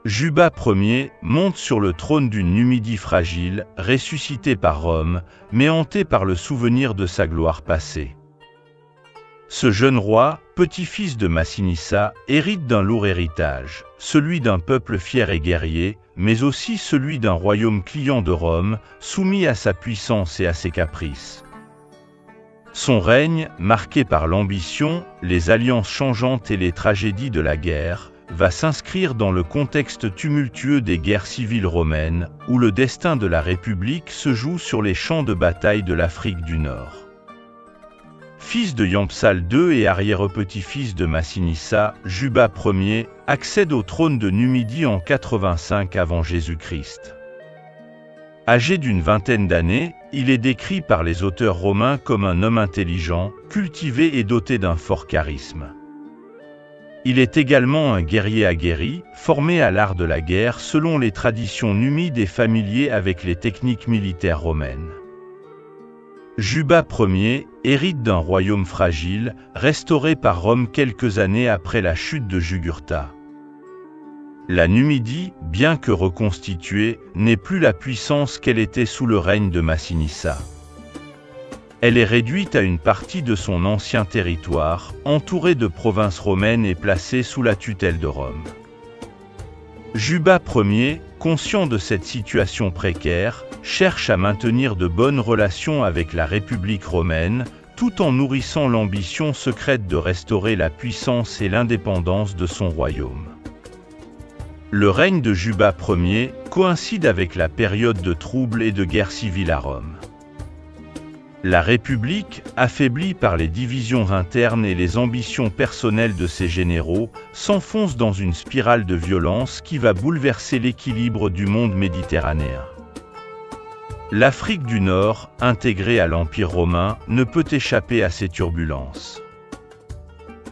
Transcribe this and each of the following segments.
Juba Ier monte sur le trône d'une Numidie fragile, ressuscitée par Rome, mais hantée par le souvenir de sa gloire passée. Ce jeune roi, petit-fils de Massinissa, hérite d'un lourd héritage, celui d'un peuple fier et guerrier, mais aussi celui d'un royaume client de Rome, soumis à sa puissance et à ses caprices. Son règne, marqué par l'ambition, les alliances changeantes et les tragédies de la guerre, va s'inscrire dans le contexte tumultueux des guerres civiles romaines, où le destin de la République se joue sur les champs de bataille de l'Afrique du Nord. Fils de Yampsal II et arrière-petit-fils de Massinissa, Juba Ier accède au trône de Numidie en 85 avant Jésus-Christ. Âgé d'une vingtaine d'années, il est décrit par les auteurs romains comme un homme intelligent, cultivé et doté d'un fort charisme. Il est également un guerrier aguerri, formé à l'art de la guerre selon les traditions numides et familier avec les techniques militaires romaines. Juba Ier hérite d'un royaume fragile, restauré par Rome quelques années après la chute de Jugurtha. La Numidie, bien que reconstituée, n'est plus la puissance qu'elle était sous le règne de Massinissa. Elle est réduite à une partie de son ancien territoire, entourée de provinces romaines et placée sous la tutelle de Rome. Juba Ier, conscient de cette situation précaire, cherche à maintenir de bonnes relations avec la République romaine, tout en nourrissant l'ambition secrète de restaurer la puissance et l'indépendance de son royaume. Le règne de Juba Ier coïncide avec la période de troubles et de guerre civile à Rome. La République, affaiblie par les divisions internes et les ambitions personnelles de ses généraux, s'enfonce dans une spirale de violence qui va bouleverser l'équilibre du monde méditerranéen. L'Afrique du Nord, intégrée à l'Empire romain, ne peut échapper à ces turbulences.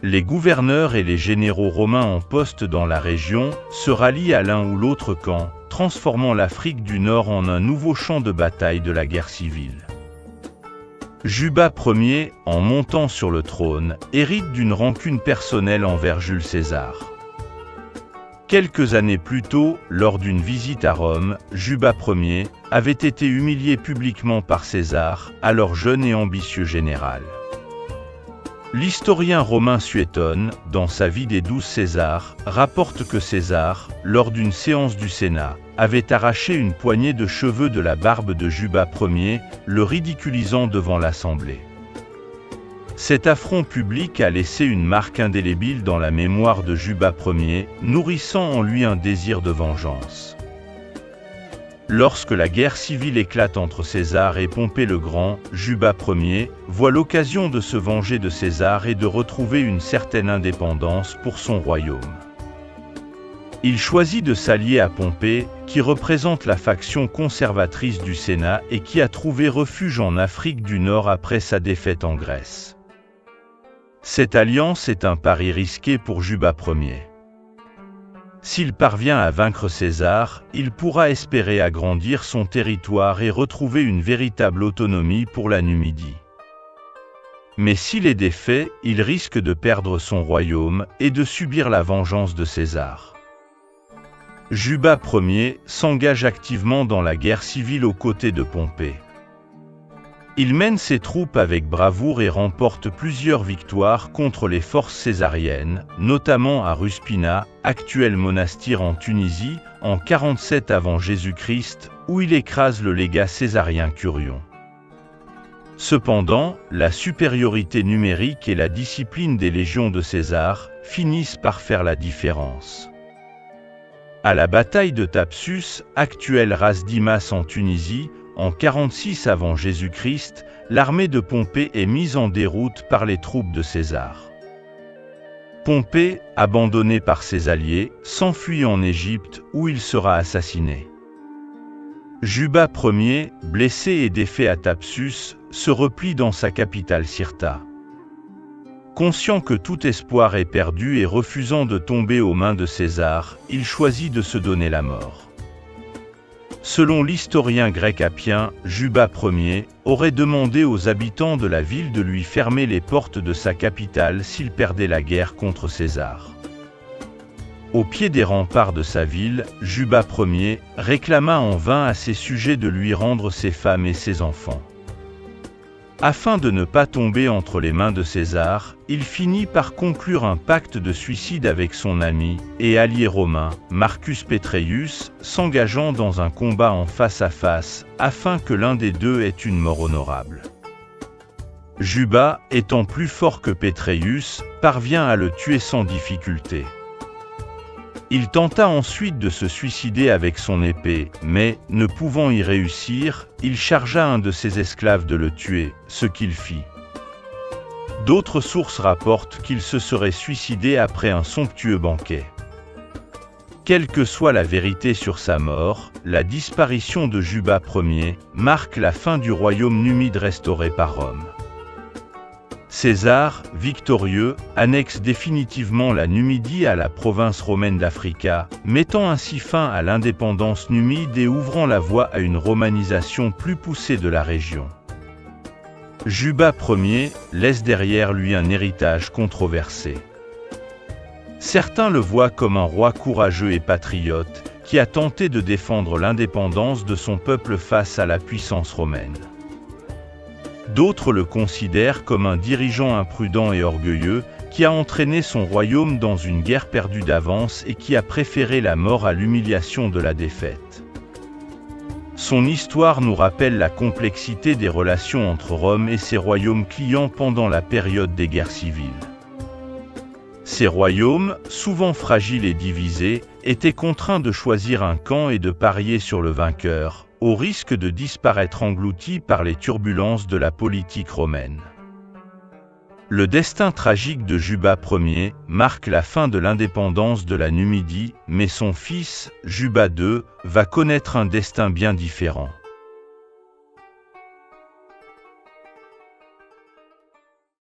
Les gouverneurs et les généraux romains en poste dans la région se rallient à l'un ou l'autre camp, transformant l'Afrique du Nord en un nouveau champ de bataille de la guerre civile. Juba Ier, en montant sur le trône, hérite d'une rancune personnelle envers Jules César. Quelques années plus tôt, lors d'une visite à Rome, Juba Ier avait été humilié publiquement par César, alors jeune et ambitieux général. L'historien romain Suétone, dans sa vie des 12 Césars, rapporte que César, lors d'une séance du Sénat, avait arraché une poignée de cheveux de la barbe de Juba Ier, le ridiculisant devant l'Assemblée. Cet affront public a laissé une marque indélébile dans la mémoire de Juba Ier, nourrissant en lui un désir de vengeance. Lorsque la guerre civile éclate entre César et Pompée le Grand, Juba Ier voit l'occasion de se venger de César et de retrouver une certaine indépendance pour son royaume. Il choisit de s'allier à Pompée, qui représente la faction conservatrice du Sénat et qui a trouvé refuge en Afrique du Nord après sa défaite en Grèce. Cette alliance est un pari risqué pour Juba Ier. S'il parvient à vaincre César, il pourra espérer agrandir son territoire et retrouver une véritable autonomie pour la Numidie. Mais s'il est défait, il risque de perdre son royaume et de subir la vengeance de César. Juba Ier s'engage activement dans la guerre civile aux côtés de Pompée. Il mène ses troupes avec bravoure et remporte plusieurs victoires contre les forces césariennes, notamment à Ruspina, actuel monastère en Tunisie, en 47 avant Jésus-Christ, où il écrase le légat césarien Curion. Cependant, la supériorité numérique et la discipline des légions de César finissent par faire la différence. À la bataille de Thapsus, actuelle Ras Dimas en Tunisie, en 46 avant Jésus-Christ, l'armée de Pompée est mise en déroute par les troupes de César. Pompée, abandonné par ses alliés, s'enfuit en Égypte où il sera assassiné. Juba Ier, blessé et défait à Thapsus, se replie dans sa capitale Cirta. Conscient que tout espoir est perdu et refusant de tomber aux mains de César, il choisit de se donner la mort. Selon l'historien grec Appien, Juba Ier aurait demandé aux habitants de la ville de lui fermer les portes de sa capitale s'il perdait la guerre contre César. Au pied des remparts de sa ville, Juba Ier réclama en vain à ses sujets de lui rendre ses femmes et ses enfants. Afin de ne pas tomber entre les mains de César, il finit par conclure un pacte de suicide avec son ami et allié romain, Marcus Petreius, s'engageant dans un combat en face à face, afin que l'un des deux ait une mort honorable. Juba, étant plus fort que Petreius, parvient à le tuer sans difficulté. Il tenta ensuite de se suicider avec son épée, mais, ne pouvant y réussir, il chargea un de ses esclaves de le tuer, ce qu'il fit. D'autres sources rapportent qu'il se serait suicidé après un somptueux banquet. Quelle que soit la vérité sur sa mort, la disparition de Juba Ier marque la fin du royaume numide restauré par Rome. César, victorieux, annexe définitivement la Numidie à la province romaine d'Africa, mettant ainsi fin à l'indépendance numide et ouvrant la voie à une romanisation plus poussée de la région. Juba Ier laisse derrière lui un héritage controversé. Certains le voient comme un roi courageux et patriote, qui a tenté de défendre l'indépendance de son peuple face à la puissance romaine. D'autres le considèrent comme un dirigeant imprudent et orgueilleux, qui a entraîné son royaume dans une guerre perdue d'avance et qui a préféré la mort à l'humiliation de la défaite. Son histoire nous rappelle la complexité des relations entre Rome et ses royaumes clients pendant la période des guerres civiles. Ces royaumes, souvent fragiles et divisés, étaient contraints de choisir un camp et de parier sur le vainqueur, au risque de disparaître engloutis par les turbulences de la politique romaine. Le destin tragique de Juba Ier marque la fin de l'indépendance de la Numidie, mais son fils, Juba II, va connaître un destin bien différent.